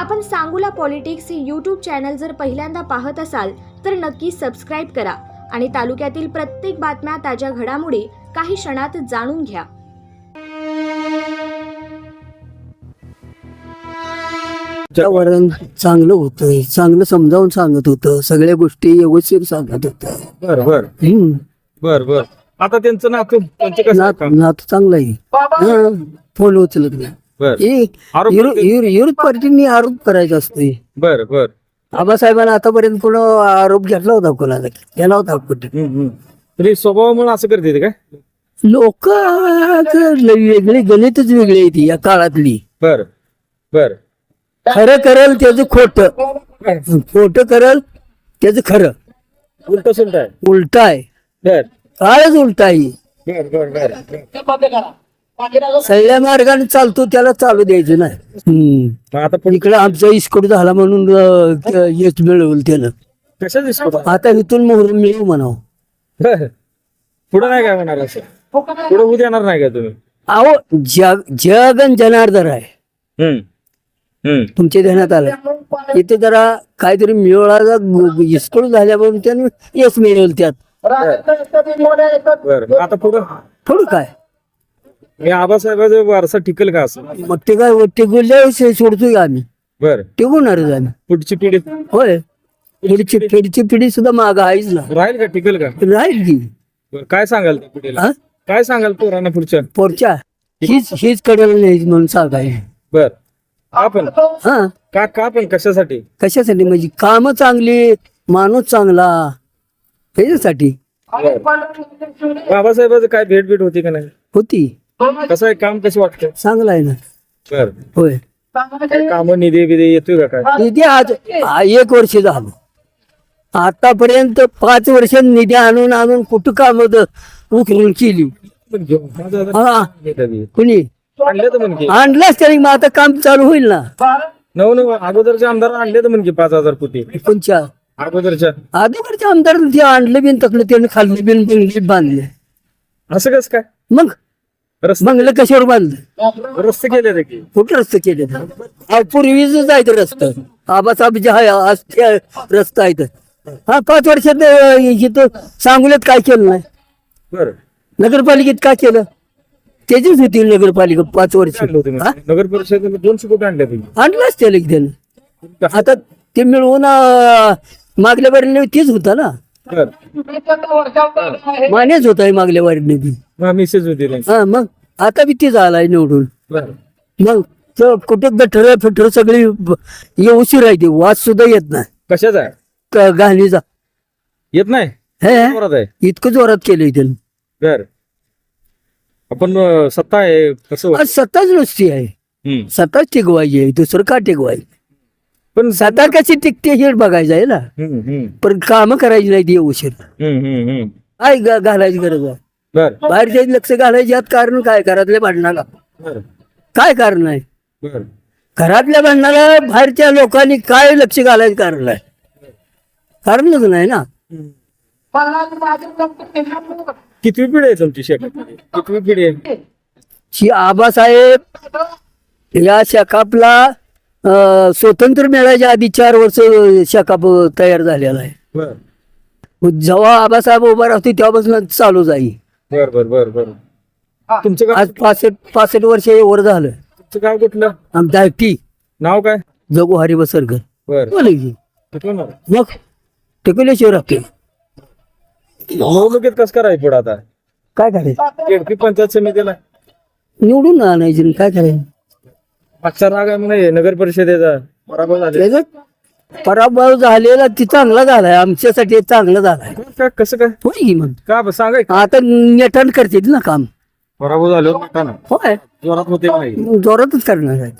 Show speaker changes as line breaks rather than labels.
आपण सांगोला पॉलिटिक्स हे YouTube channel जर पहिल्यांदा पाहत असाल तर नक्की सबस्क्राईब करा आणि तालुक्यातील प्रत्येक बातम्या, ताज्या घडामोडी काही क्षणात जाणून घ्या.
वातावरण चांगलं होतं, चांगलं समजावून सांगत होतं, सगळ्या गोष्टी व्यवस्थित सांगत होतं.
बर बर बर बर. आता त्यांचं नातू त्यांचे कसं आहे काम?
नातू चांगला आहे. फोन उचलत नाही.
बर आरोप
विरोध पार्टीनी आरोप करायचा असतोय.
बर बर.
आबासाहेबांना आतापर्यंत कोण आरोप घेतला होता कोणाला? केला होता कुठे?
तरी स्वभावामुळे असं करते काय?
लोक वेगळे, गणितच वेगळी आहे ती या काळातली.
बर बर
खरं करल त्याचं खोटं, खोटं करल त्याचं खरं.
उलट सुलट आहे.
उलट आहे,
बर
काळच उलट आहे.
बर बर बर.
सगळ्या मार्गाने चालतो त्याला चालू द्यायचं नाही.
आता
इकडे आमचा इस्कोट झाला म्हणून यश मिळवलं त्यानं.
कशा दिसतो
आता इथून मोहर मिळवू म्हणावं.
पुढे नाही काय होणार असं? पुढे उद्या येणार नाही का तुम्ही?
अहो जगन जनार्दन आहे तुमच्या ध्यानात आलं. इथे जरा काहीतरी मिळवला इस्कोट झाल्यापासून त्यानं यश मिळवलं त्यात.
बर आता पुढं
थोडं काय
मी आबासाहेबाचा वारसा टिकल का असं?
मग ते काय टिकवल्या सोडतोय आम्ही,
बर
टिकवणारच आम्ही.
पुढची पिढी
होय, पुढची पिढी सुद्धा माग आहेच ना,
राहील का? टिकल का?
राहील की.
बरं, काय सांगाल त्या पिढीला?
हा?
काय सांगाल पोरांना पुढच्या?
पोरच्या हीच कडेला नाही म्हणून सांगाय.
बर आपण
हा
का पण कशासाठी?
कशासाठी म्हणजे काम चांगली, माणूस चांगला, त्याच्यासाठी
बाबासाहेबाचं काय भेट होती का नाही?
होती.
कसं आहे काम? कसं वाटतं?
चांगला आहे ना.
बर
होय,
काम निधी बिधी येतोय का काय?
निधी आज 1 वर्ष झालं. आतापर्यंत 5 वर्ष निधी आणून आणून कुठं काम उकरून केली. हा कुणी
आणले तर म्हणजे
आणलाच तरी मग आता काम चालू होईल ना.
नव अगोदरच्या आमदार आणले तर म्हणजे 5,000 कोटी
कोणच्या
अगोदरच्या.
आधीकडच्या आमदार ते आणलं बिन तकलं त्याने खाल्लं बिन बंगले बांधले.
असं कसं काय?
मग
रस्ते
बंगलं कशावर बांधलं?
रस्ते केले ते की
कुठे रस्ते केले? पूर्वीच जायचं रस्ता आबासाहेब जे आहे आज ते रस्ता आहे. हा 5 वर्षात इथं सांगोल्यात काय केलं नाही?
बर
नगरपालिकेत काय केलं? त्याचीच होती नगरपालिका 5 वर्ष.
आणलं होतं
हा?
नगर परिषद 200 कोटी आणले तुम्ही.
आणलंच त्याला की त्यानं. आता ते मिळवून मागल्या वारीने तेच होता ना,
बर
मानेच होता मागल्या वारीने बी.
मिसेस होती त्यांची.
हा मग आता बी तेच आलाय निवडून.
बर
मग कुठे गठर फिटर सगळी उशीर आहे, ते वाद सुद्धा येत नाही
कशाचा आहे?
गाणीचा
येत नाही.
हे
जोरात आहे.
इतकं जोरात केलंय त्यानं.
बर आपण सत्ता आहे कसं?
आज सत्ताच नुसती आहे, सत्ताच टिकवायची आहे, दुसरं का टिकवायची?
पण
सत्ता कशी टिकते हे बघायचं आहे ना. पण काम करायची नाही ती उशीर. काय घालायची गरज आहे?
बर
बाहेरच्या लक्ष घालायचे यात कारण काय? घरातल्या भांडणाला
बर
काय कारण आहे?
बर
घरातल्या भांडणाला बाहेरच्या लोकांनी काय लक्ष घालायचं कारण आहे? कारणच नाही ना.
कितवी पिढी आहे तुमची शेकापची? कितवी पिढी आहे?
ही आबासाहेब या शेकापला स्वतंत्र मिळायच्या आधी 4 वर्ष शेकाप तयार झालेला आहे.
बर
जेव्हा आबासाहेब उभा राहतो तेव्हापासून चालू जाईल.
बर बर बर बर. तुमचं गाव?
आज 65 वर्ष वर झालं.
तुमचं गाव कुठलं?
आमच्या टी
नाव काय?
जगू हरी बसरकर.
बर
बोला की.
कुठलं नाव?
मग टिकवल्याशिवाय राहते
निवडणुकीत कसं करायचं पुढे आता?
काय करायचं?
केडपी पंचायत समितीला
निवडून आणायचं काय करायचं?
मागचा राग आहे म्हणे नगर परिषदेचा पराभव झाले.
त्याच्यात पराभव झालेला ती चांगला झालाय, आमच्यासाठी चांगला झालाय.
काय कसं काय?
होय की मग
का सांगाय?
आता नेटान करतील ना काम.
पराभव झालो का ना?
होय
जोरात होते नाही.
जोरातच करणार आहे.